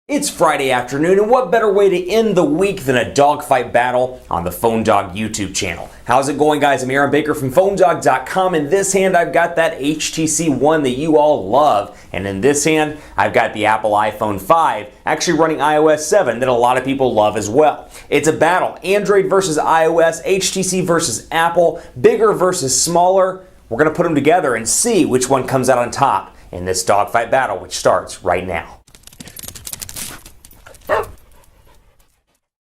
It's Friday afternoon, and what better way to end the week than a dogfight battle on the Phone Dog YouTube channel. How's it going, guys? I'm Aaron Baker from PhoneDog.com. In this hand, I've got that HTC One that you all love. And in this hand, I've got the Apple iPhone 5, actually running iOS 7, that a lot of people love as well. It's a battle, Android versus iOS, HTC versus Apple, bigger versus smaller. We're going to put them together and see which one comes out on top in this dogfight battle, which starts right now.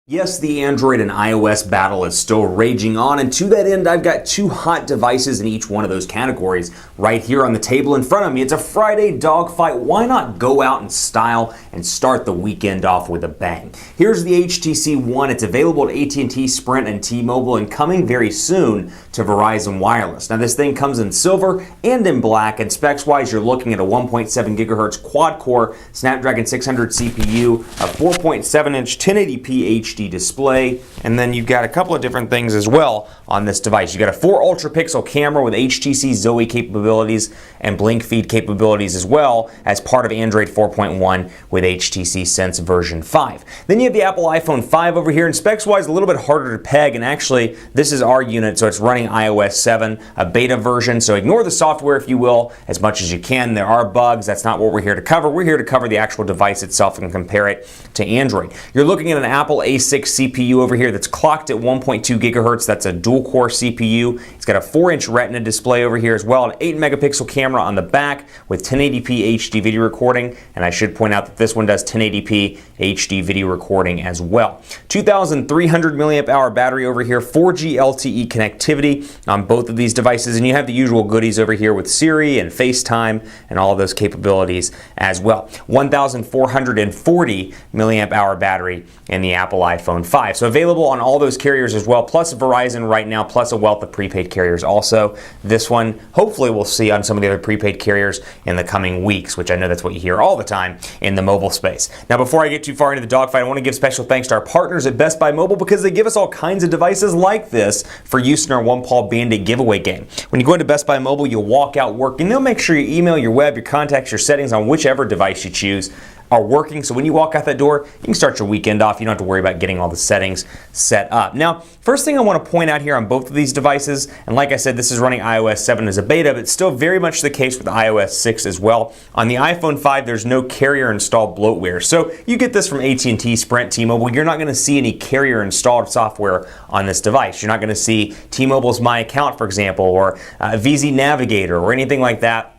Yes, the Android and iOS battle is still raging on, and to that end, I've got two hot devices in each one of those categories right here on the table in front of me. It's a Friday dogfight. Why not go out in style and start the weekend off with a bang? Here's the HTC One. It's available at AT&T, Sprint, and T-Mobile, and coming very soon to Verizon Wireless. Now, this thing comes in silver and in black, and specs-wise, you're looking at a 1.7 gigahertz quad-core Snapdragon 600 CPU, a 4.7-inch 1080p HD display, and then you've got a couple of different things as well on this device. You've got a 4 ultra pixel camera with HTC Zoe capabilities and blink feed capabilities as well as part of Android 4.1 with HTC Sense version 5. Then you have the Apple iPhone 5 over here, and specs wise a little bit harder to peg, and actually this is our unit, so it's running iOS 7, a beta version, so ignore the software if you will as much as you can. There are bugs. That's not what we're here to cover. We're here to cover the actual device itself and compare it to Android. You're looking at an Apple A6 CPU over here that's clocked at 1.2 gigahertz. That's a dual-core CPU. It's got a 4-inch Retina display over here as well, an 8-megapixel camera on the back with 1080p HD video recording, and I should point out that this one does 1080p HD video recording as well. 2,300 milliamp hour battery over here, 4G LTE connectivity on both of these devices, and you have the usual goodies over here with Siri and FaceTime and all of those capabilities as well. 1,440 milliamp hour battery in the Apple iPhone 5. So available on all those carriers as well, plus Verizon right now, plus a wealth of prepaid carriers also. This one, hopefully we'll see on some of the other prepaid carriers in the coming weeks, which I know that's what you hear all the time in the mobile space. Now, before I get too far into the dogfight, I want to give special thanks to our partners at Best Buy Mobile because they give us all kinds of devices like this for use in our One Paw Band-Aid giveaway game. When you go into Best Buy Mobile, you'll walk out working. They'll make sure your email, your web, your contacts, your settings on whichever device you choose are working, so when you walk out that door, you can start your weekend off. You don't have to worry about getting all the settings set up. Now, first thing I want to point out here on both of these devices, and like I said, this is running iOS 7 as a beta, but still very much the case with iOS 6 as well. On the iPhone 5, there's no carrier installed bloatware, so you get this from AT&T, Sprint, T-Mobile. You're not going to see any carrier installed software on this device. You're not going to see T-Mobile's My Account, for example, or VZ Navigator, or anything like that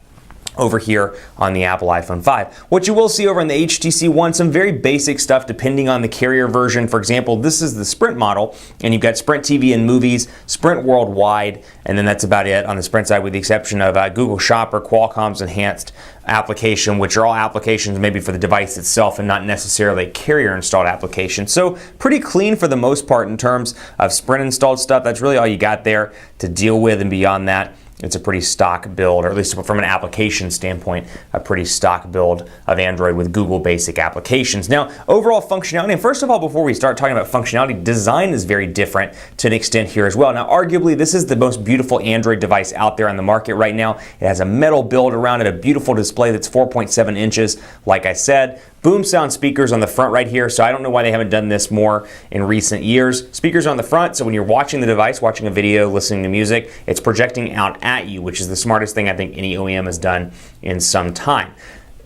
over here on the Apple iPhone 5. What you will see over on the HTC One, some very basic stuff depending on the carrier version. For example, this is the Sprint model, and you've got Sprint TV and Movies, Sprint Worldwide, and then that's about it on the Sprint side with the exception of Google Shopper, Qualcomm's enhanced application, which are all applications maybe for the device itself and not necessarily a carrier installed application. So pretty clean for the most part in terms of Sprint installed stuff. That's really all you got there to deal with, and beyond that, it's a pretty stock build, or at least from an application standpoint, a pretty stock build of Android with Google basic applications. Now, overall functionality, and first of all, before we start talking about functionality, design is very different to an extent here as well. Now, arguably, this is the most beautiful Android device out there on the market right now. It has a metal build around it, a beautiful display that's 4.7 inches, like I said. Boom sound speakers on the front right here, so I don't know why they haven't done this more in recent years. Speakers on the front, so when you're watching the device, watching a video, listening to music, it's projecting out at you, which is the smartest thing I think any OEM has done in some time.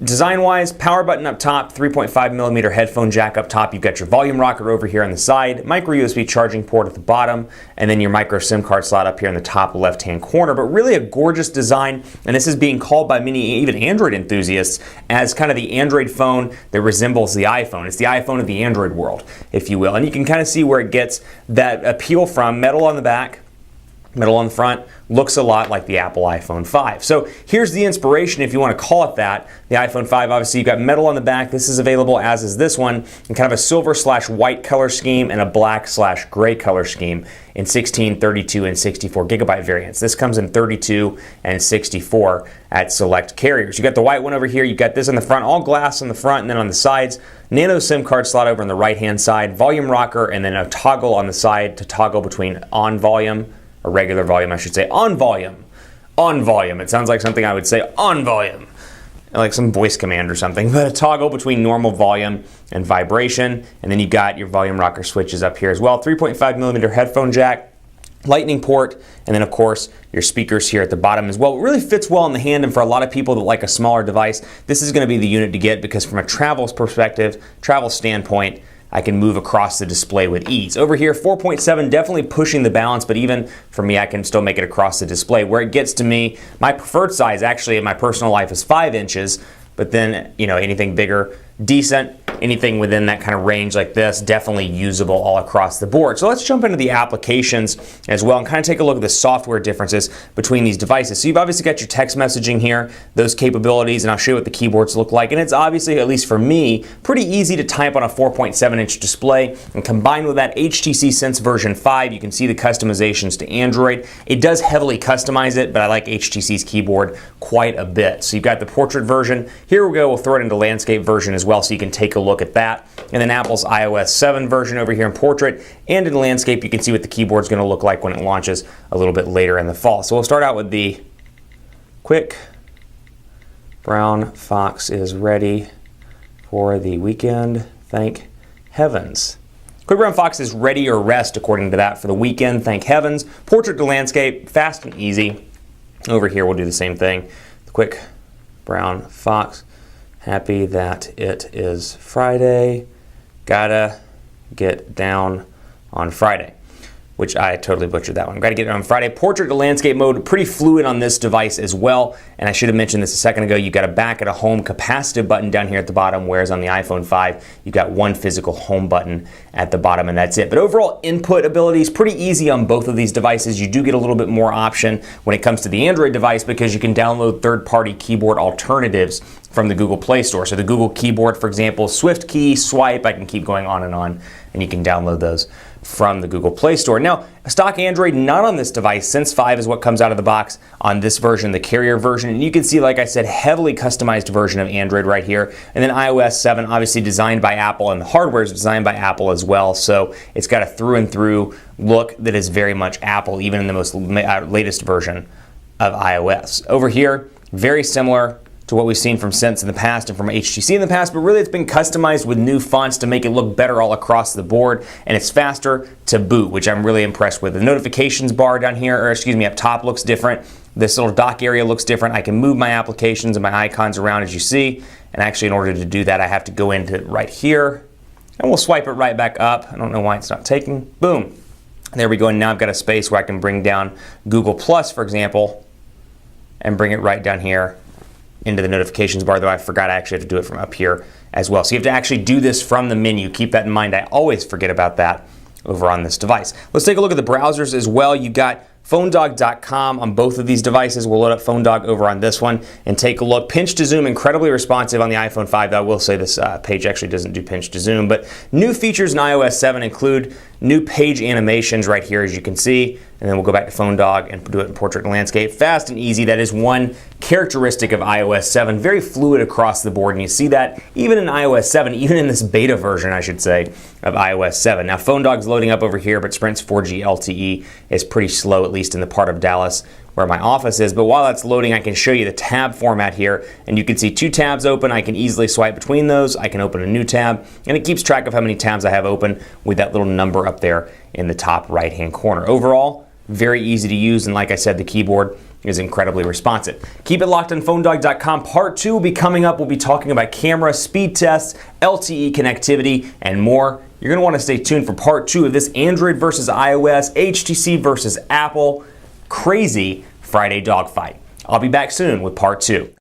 Design-wise, power button up top, 3.5mm headphone jack up top. You've got your volume rocker over here on the side, micro USB charging port at the bottom, and then your micro SIM card slot up here in the top left-hand corner. But really a gorgeous design, and this is being called by many, even Android enthusiasts, as kind of the Android phone that resembles the iPhone. It's the iPhone of the Android world, if you will. And you can kind of see where it gets that appeal from. Metal on the back, metal on the front, looks a lot like the Apple iPhone 5. So here's the inspiration, if you want to call it that. The iPhone 5, obviously you've got metal on the back. This is available, as is this one, in kind of a silver/white color scheme and a black/gray color scheme in 16, 32, and 64 gigabyte variants. This comes in 32 and 64 at select carriers. You got the white one over here. You got this on the front, all glass on the front, and then on the sides, nano SIM card slot over on the right-hand side, volume rocker, and then a toggle on the side to toggle between on volume, or regular volume, I should say, on volume. On volume. It sounds like something I would say, on volume. like some voice command or something, but a toggle between normal volume and vibration. And then you got your volume rocker switches up here as well. 3.5mm headphone jack, lightning port, and then of course your speakers here at the bottom as well. It really fits well in the hand, and for a lot of people that like a smaller device, this is going to be the unit to get, because from a travel perspective, travel standpoint, I can move across the display with ease. Over here, 4.7, definitely pushing the balance, but even for me, I can still make it across the display. Where it gets to me, my preferred size actually in my personal life is 5 inches, but then, you know, anything bigger, decent. Anything within that kind of range like this, definitely usable all across the board. So let's jump into the applications as well and kind of take a look at the software differences between these devices. So you've obviously got your text messaging here, those capabilities, and I'll show you what the keyboards look like. And it's obviously, at least for me, pretty easy to type on a 4.7-inch display. And combined with that HTC Sense version 5, you can see the customizations to Android. It does heavily customize it, but I like HTC's keyboard quite a bit. So you've got the portrait version. Here we go, we'll throw it into landscape version as well, so you can take a look at that. And then Apple's iOS 7 version over here in portrait, and in landscape you can see what the keyboard's going to look like when it launches a little bit later in the fall. So we'll start out with the quick brown fox is ready for the weekend, thank heavens. Quick brown fox is ready or rest according to that for the weekend, thank heavens. Portrait to landscape, fast and easy. Over here we'll do the same thing. The quick brown fox, happy that it is Friday, gotta get down on Friday, which I totally butchered that one. Gotta get it on Friday. Portrait to landscape mode, pretty fluid on this device as well. And I should have mentioned this a second ago, you've got a back at a home capacitive button down here at the bottom, whereas on the iPhone 5, you've got one physical home button at the bottom, and that's it. But overall input ability is pretty easy on both of these devices. You do get a little bit more option when it comes to the Android device, because you can download third-party keyboard alternatives from the Google Play Store. So the Google keyboard, for example, Swift key, swipe, I can keep going on, and you can download those from the Google Play Store. Now, stock Android not on this device. Sense 5 is what comes out of the box on this version, the carrier version. And you can see, like I said, heavily customized version of Android right here. And then iOS 7, obviously designed by Apple, and the hardware is designed by Apple as well. So it's got a through and through look that is very much Apple, even in the most latest version of iOS. Over here, very similar to what we've seen from Sense in the past and from HTC in the past, but really it's been customized with new fonts to make it look better all across the board, and it's faster to boot, which I'm really impressed with. The notifications bar down here, or excuse me, up top looks different. This little dock area looks different. I can move my applications and my icons around, as you see, and actually in order to do that I have to go into right here, and we'll swipe it right back up. I don't know why it's not taking. Boom. There we go, and now I've got a space where I can bring down Google Plus, for example, and bring it right down here into the notifications bar, though I forgot I actually have to do it from up here as well. So you have to actually do this from the menu. Keep that in mind. I always forget about that over on this device. Let's take a look at the browsers as well. You got PhoneDog.com on both of these devices. We'll load up PhoneDog over on this one and take a look. Pinch to zoom, incredibly responsive on the iPhone 5. Though I will say this page actually doesn't do pinch to zoom, but new features in iOS 7 include new page animations right here, as you can see. And then we'll go back to PhoneDog and do it in portrait and landscape. Fast and easy. That is one characteristic of iOS 7. Very fluid across the board, and you see that even in iOS 7, even in this beta version, I should say, of iOS 7. Now, PhoneDog's loading up over here, but Sprint's 4G LTE is pretty slow, at least in the part of Dallas where my office is. But while that's loading, I can show you the tab format here, and you can see two tabs open. I can easily swipe between those. I can open a new tab, and it keeps track of how many tabs I have open with that little number up there in the top right-hand corner. Overall, very easy to use, and like I said, the keyboard is incredibly responsive. Keep it locked on PhoneDog.com. Part 2 will be coming up. We'll be talking about camera, speed tests, LTE connectivity, and more. You're going to want to stay tuned for Part 2 of this Android versus iOS, HTC versus Apple, crazy Friday dogfight. I'll be back soon with Part 2.